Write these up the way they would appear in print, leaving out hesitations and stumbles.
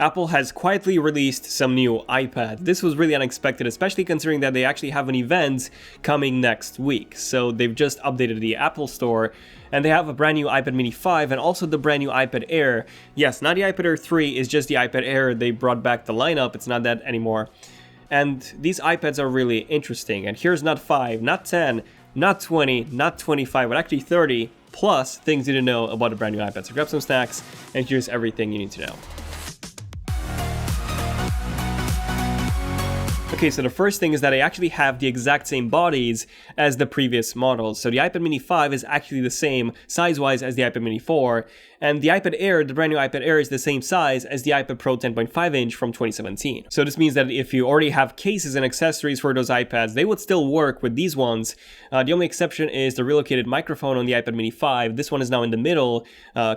Apple has quietly released some new iPad. This was really unexpected, especially considering that they actually have an event coming next week. So they've just updated the Apple Store, and they have a brand new iPad mini 5 and also the brand new iPad Air. Yes, not the iPad Air 3, it's just the iPad Air. They brought back the lineup, it's not that anymore. And these iPads are really interesting. And here's not 5, not 10, not 20, not 25, but actually 30, plus things you need to know about the brand new iPad. So grab some snacks, and here's everything you need to know. Okay, so the first thing is that they actually have the exact same bodies as the previous models. So the iPad mini 5 is actually the same size-wise as the iPad mini 4, and the iPad Air, the brand new iPad Air, is the same size as the iPad Pro 10.5 inch from 2017. So this means that if you already have cases and accessories for those iPads, they would still work with these ones. The only exception is the relocated microphone on the iPad mini 5. This one is now in the middle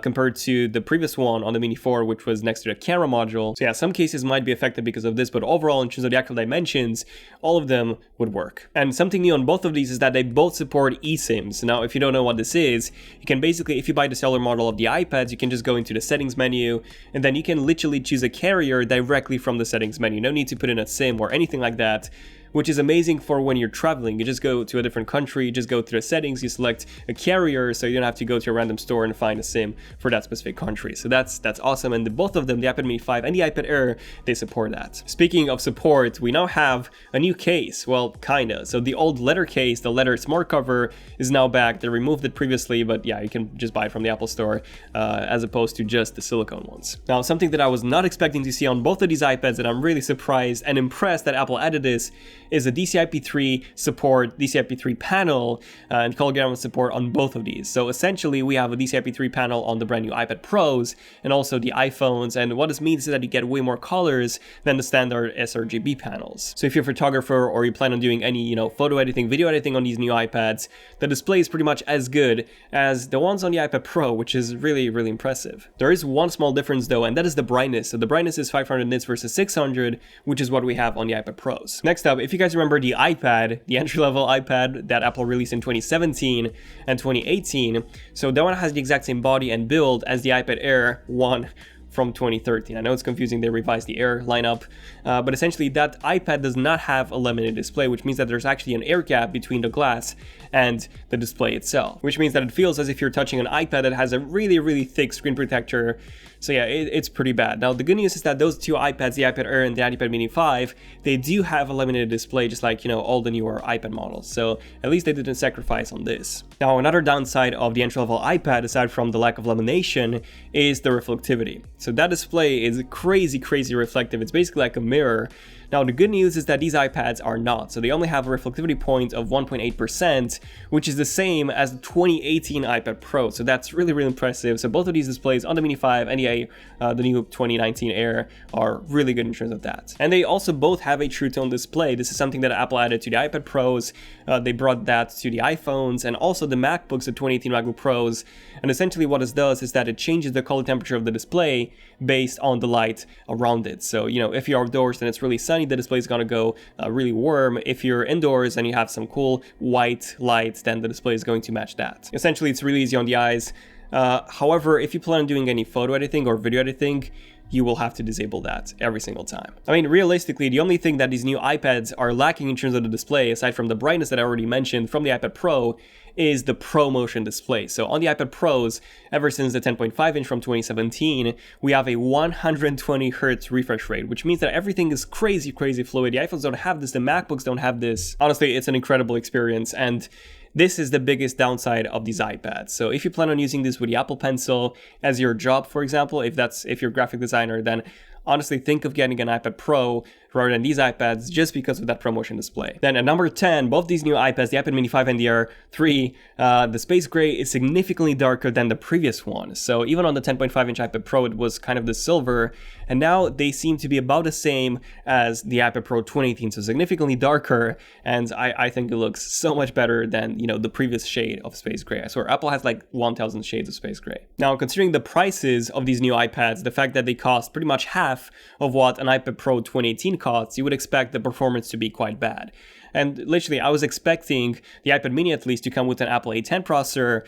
compared to the previous one on the mini 4, which was next to the camera module. So yeah, some cases might be affected because of this, but overall, in terms of the actual dimensions, all of them would work. And something new on both of these is that they both support eSIMs. Now, if you don't know what this is, you can basically, if you buy the cellular model of the iPads, you can just go into the settings menu, and then you can literally choose a carrier directly from the settings menu. No need to put in a SIM or anything like that, which is amazing for when you're traveling. You just go to a different country, you just go to the settings, you select a carrier, so you don't have to go to a random store and find a SIM for that specific country. So that's awesome, and both of them, the iPad mini 5 and the iPad Air, they support that. Speaking of support, we now have a new case, well, kinda. So the old leather case, the leather smart cover, is now back. They removed it previously, but yeah, you can just buy it from the Apple Store as opposed to just the silicone ones. Now, something that I was not expecting to see on both of these iPads, and I'm really surprised and impressed that Apple added this, is a DCI-P3 support, DCI-P3 panel, and color gamut support on both of these. So essentially, we have a DCI-P3 panel on the brand new iPad Pros and also the iPhones, and what this means is that you get way more colors than the standard sRGB panels. So if you're a photographer or you plan on doing any, photo editing, video editing on these new iPads, the display is pretty much as good as the ones on the iPad Pro, which is really, really impressive. There is one small difference though, and that is the brightness. So the brightness is 500 nits versus 600, which is what we have on the iPad Pros. Next up, if you guys remember the iPad, the entry-level iPad that Apple released in 2017 and 2018, so that one has the exact same body and build as the iPad Air 1 from 2013. I know it's confusing, they revised the Air lineup, but essentially that iPad does not have a laminated display, which means that there's actually an air gap between the glass and the display itself, which means that it feels as if you're touching an iPad that has a really, really thick screen protector. So yeah, it's pretty bad. Now, the good news is that those two iPads, the iPad Air and the iPad mini 5, they do have a laminated display, just like, all the newer iPad models. So at least they didn't sacrifice on this. Now, another downside of the entry-level iPad, aside from the lack of lamination, is the reflectivity. So that display is crazy, crazy reflective. It's basically like a mirror. Now, the good news is that these iPads are not. So they only have a reflectivity point of 1.8%, which is the same as the 2018 iPad Pro. So that's really, really impressive. So both of these displays on the Mini 5 and the new 2019 Air are really good in terms of that. And they also both have a True Tone display. This is something that Apple added to the iPad Pros. They brought that to the iPhones and also the MacBooks, the 2018 MacBook Pros. And essentially what this does is that it changes the color temperature of the display based on the light around it. So, if you're outdoors and it's really sunny, the display is going to go really warm. If you're indoors and you have some cool white light, then the display is going to match that. Essentially, it's really easy on the eyes. However, if you plan on doing any photo editing or video editing, you will have to disable that every single time. I mean, realistically, the only thing that these new iPads are lacking in terms of the display, aside from the brightness that I already mentioned from the iPad Pro, is the Pro Motion display. So on the iPad Pros, ever since the 10.5 inch from 2017, we have a 120 Hz refresh rate, which means that everything is crazy, crazy fluid. The iPhones don't have this, the MacBooks don't have this. Honestly, it's an incredible experience, and this is the biggest downside of these iPads. So if you plan on using this with the Apple Pencil as your job, for example, if you're a graphic designer, then honestly think of getting an iPad Pro rather than these iPads just because of that Pro Motion display. Then at number 10, both these new iPads, the iPad mini 5 and the Air 3, the space gray is significantly darker than the previous one. So even on the 10.5 inch iPad Pro, it was kind of the silver, and now they seem to be about the same as the iPad Pro 2018, so significantly darker, and I think it looks so much better than, the previous shade of space gray. I swear, Apple has like 1,000 shades of space gray. Now, considering the prices of these new iPads, the fact that they cost pretty much half of what an iPad Pro 2018 costs, you would expect the performance to be quite bad. And literally, I was expecting the iPad mini at least to come with an Apple A10 processor,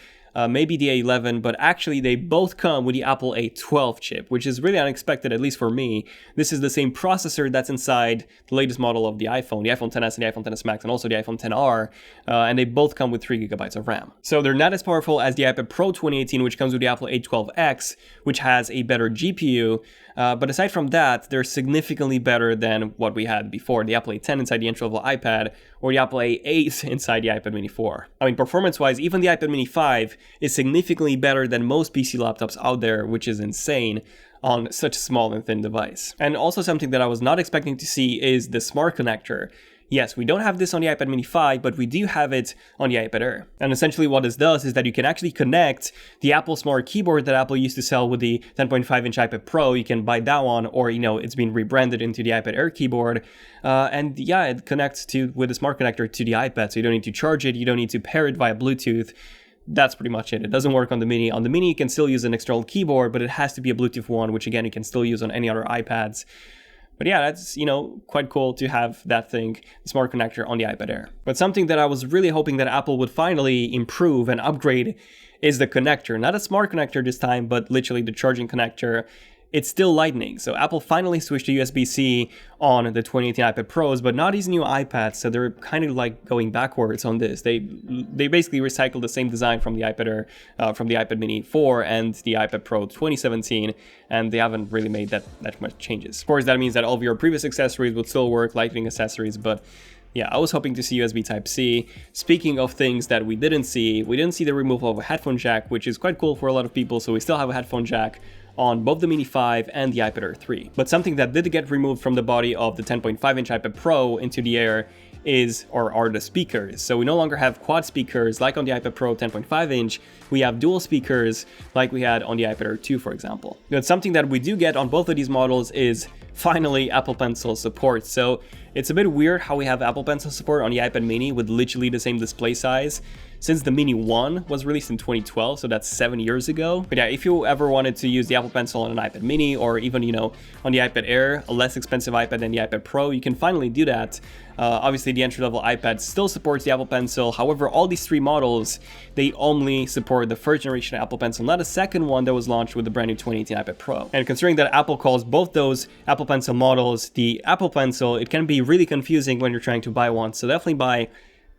maybe the A11, but actually they both come with the Apple A12 chip, which is really unexpected, at least for me. This is the same processor that's inside the latest model of the iPhone XS and the iPhone XS Max, and also the iPhone XR, and they both come with 3 GB of RAM. So they're not as powerful as the iPad Pro 2018, which comes with the Apple A12X, which has a better GPU, but aside from that, they're significantly better than what we had before, the Apple A10 inside the entry-level iPad, or the Apple A8 inside the iPad mini 4. I mean, performance-wise, even the iPad mini 5 is significantly better than most PC laptops out there, which is insane on such a small and thin device. And also something that I was not expecting to see is the smart connector. Yes, we don't have this on the iPad mini 5, but we do have it on the iPad Air. And essentially what this does is that you can actually connect the Apple Smart Keyboard that Apple used to sell with the 10.5-inch iPad Pro. You can buy that one, or, it's been rebranded into the iPad Air keyboard. And yeah, it connects with the smart connector to the iPad, so you don't need to charge it, you don't need to pair it via Bluetooth. That's pretty much it. It doesn't work on the Mini. On the Mini, you can still use an external keyboard, but it has to be a Bluetooth one, which again, you can still use on any other iPads. But yeah, that's, quite cool to have that thing, the smart connector on the iPad Air. But something that I was really hoping that Apple would finally improve and upgrade is the connector. Not a smart connector this time, but literally the charging connector. It's still Lightning. So Apple finally switched to USB-C on the 2018 iPad Pros, but not these new iPads. So they're kind of like going backwards on this. They basically recycled the same design from the iPad Air, from the iPad Mini 4 and the iPad Pro 2017, and they haven't really made that much changes. Of course, that means that all of your previous accessories would still work, Lightning accessories, but yeah, I was hoping to see USB Type-C. Speaking of things that we didn't see the removal of a headphone jack, which is quite cool for a lot of people, so we still have a headphone jack on both the Mini 5 and the iPad Air 3. But something that did get removed from the body of the 10.5-inch iPad Pro into the Air are the speakers. So we no longer have quad speakers like on the iPad Pro 10.5-inch, we have dual speakers like we had on the iPad Air 2, for example. But something that we do get on both of these models is finally Apple Pencil support. So it's a bit weird how we have Apple Pencil support on the iPad Mini with literally the same display size, since the Mini 1 was released in 2012, so that's 7 years ago. But yeah, if you ever wanted to use the Apple Pencil on an iPad Mini, or even, on the iPad Air, a less expensive iPad than the iPad Pro, you can finally do that. Obviously, the entry-level iPad still supports the Apple Pencil. However, all these 3 models, they only support the first generation of Apple Pencil, not a second one that was launched with the brand new 2018 iPad Pro. And considering that Apple calls both those Apple Pencil models the Apple Pencil, it can be really confusing when you're trying to buy one. So definitely buy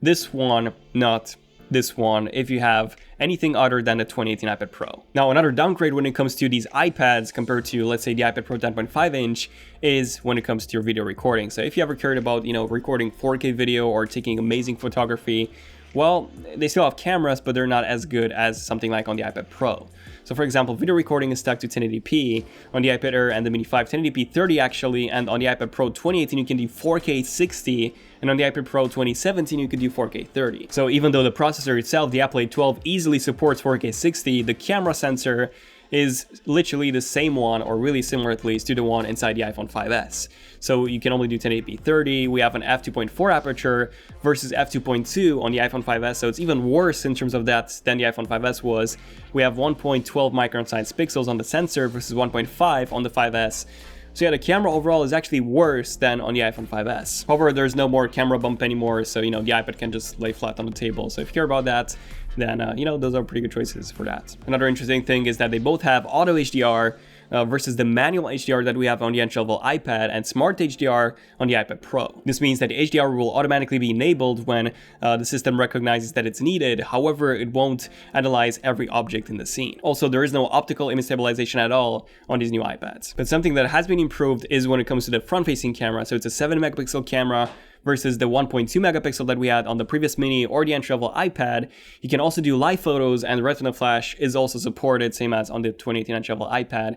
this one, not this one, if you have anything other than the 2018 iPad Pro. Now, another downgrade when it comes to these iPads compared to, let's say, the iPad Pro 10.5-inch is when it comes to your video recording. So if you ever cared about, recording 4K video or taking amazing photography, well, they still have cameras, but they're not as good as something like on the iPad Pro. So for example, video recording is stuck to 1080p on the iPad Air and the Mini 5, 1080p 30 actually, and on the iPad Pro 2018 you can do 4K 60, and on the iPad Pro 2017 you can do 4K 30. So even though the processor itself, the Apple A12, easily supports 4K 60, the camera sensor is literally the same one, or really similar at least, to the one inside the iPhone 5S. So you can only do 1080p 30, we have an f2.4 aperture versus f2.2 on the iPhone 5S, so it's even worse in terms of that than the iPhone 5S was. We have 1.12 micron size pixels on the sensor versus 1.5 on the 5S. So yeah, the camera overall is actually worse than on the iPhone 5S. However, there's no more camera bump anymore, so the iPad can just lay flat on the table. So if you care about that, then those are pretty good choices for that. Another interesting thing is that they both have auto HDR versus the manual HDR that we have on the entry-level iPad, and smart HDR on the iPad Pro. This means that the HDR will automatically be enabled when the system recognizes that it's needed. However, it won't analyze every object in the scene. Also, there is no optical image stabilization at all on these new iPads. But something that has been improved is when it comes to the front-facing camera. So it's a 7 megapixel camera versus the 1.2 megapixel that we had on the previous Mini or the entry-level iPad. You can also do live photos, and Retina Flash is also supported, same as on the 2018 entry-level iPad.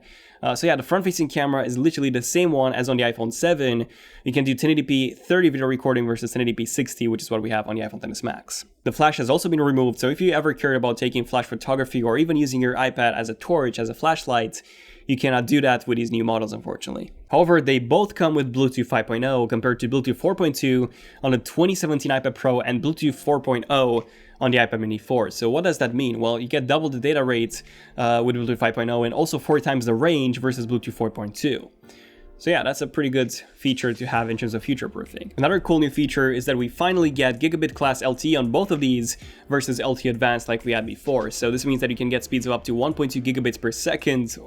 So yeah, the front-facing camera is literally the same one as on the iPhone 7. You can do 1080p 30 video recording versus 1080p 60, which is what we have on the iPhone XS Max. The flash has also been removed, so if you ever cared about taking flash photography or even using your iPad as a torch, as a flashlight, you cannot do that with these new models, unfortunately. However, they both come with Bluetooth 5.0 compared to Bluetooth 4.2 on the 2017 iPad Pro and Bluetooth 4.0 on the iPad Mini 4. So what does that mean? Well, you get double the data rate with Bluetooth 5.0 and also 4 times the range versus Bluetooth 4.2. So yeah, that's a pretty good feature to have in terms of future-proofing. Another cool new feature is that we finally get gigabit class LTE on both of these versus LTE Advanced like we had before. So this means that you can get speeds of up to 1.2 gigabits per second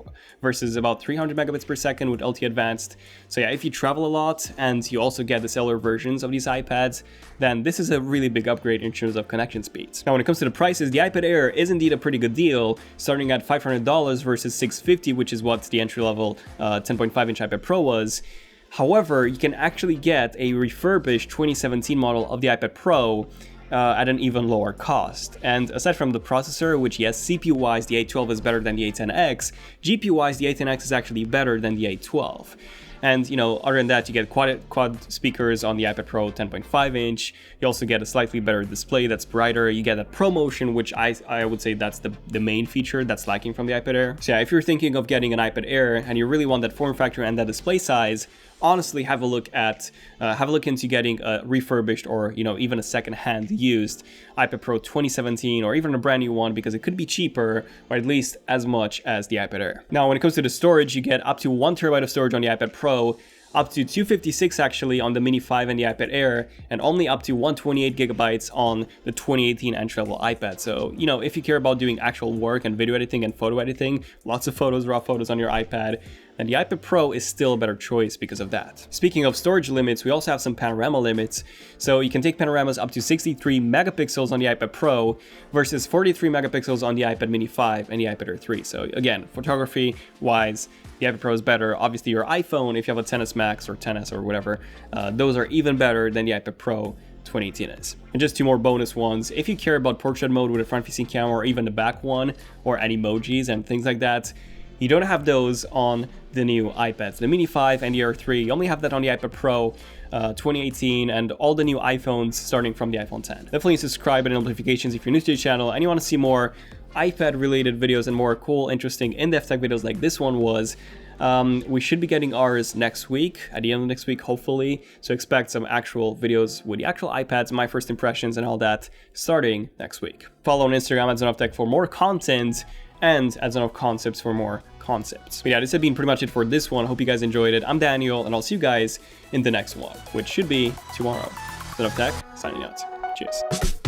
versus about 300 megabits per second with LTE Advanced. So yeah, if you travel a lot and you also get the cellular versions of these iPads, then this is a really big upgrade in terms of connection speeds. Now when it comes to the prices, the iPad Air is indeed a pretty good deal, starting at $500 versus $650, which is what the entry-level 10.5-inch iPad Pro was. However, you can actually get a refurbished 2017 model of the iPad Pro at an even lower cost. And aside from the processor, which yes, CPU-wise the A12 is better than the A10X, GPU-wise the A10X is actually better than the A12. And, you know, other than that, you get quad speakers on the iPad Pro 10.5-inch. You also get a slightly better display that's brighter. You get that ProMotion, which I would say that's the main feature that's lacking from the iPad Air. So yeah, if you're thinking of getting an iPad Air and you really want that form factor and that display size, honestly have a look into getting a refurbished or, you know, even a second-hand used iPad Pro 2017 or even a brand new one, because it could be cheaper or at least as much as the iPad Air. Now when it comes to the storage, you get up to 1 terabyte of storage on the iPad Pro, up to 256 actually on the Mini 5 and the iPad Air, and only up to 128 gigabytes on the 2018 entry-level iPad. So, you know, if you care about doing actual work and video editing and photo editing, lots of photos, raw photos on your iPad, and the iPad Pro is still a better choice because of that. Speaking of storage limits, we also have some panorama limits. So you can take panoramas up to 63 megapixels on the iPad Pro versus 43 megapixels on the iPad Mini 5 and the iPad Air 3. So again, photography-wise, the iPad Pro is better. Obviously your iPhone, if you have a XS Max or XS or whatever, those are even better than the iPad Pro 2018 is. And just 2 more bonus ones. If you care about portrait mode with a front-facing camera or even the back one, or add emojis and things like that, you don't have those on the new iPads. The Mini 5 and the Air 3, you only have that on the iPad Pro 2018 and all the new iPhones starting from the iPhone 10. Definitely subscribe and notifications if you're new to the channel and you want to see more iPad related videos and more cool, interesting, in-depth tech videos like this one was. We should be getting ours next week, at the end of next week, hopefully. So expect some actual videos with the actual iPads, my first impressions and all that, starting next week. Follow on Instagram at ZoneOfTech for more content and at Zone of Concepts for more concepts. But yeah, this has been pretty much it for this one. Hope you guys enjoyed it. I'm Daniel, and I'll see you guys in the next one, which should be tomorrow. Zone of Tech, signing out. Cheers.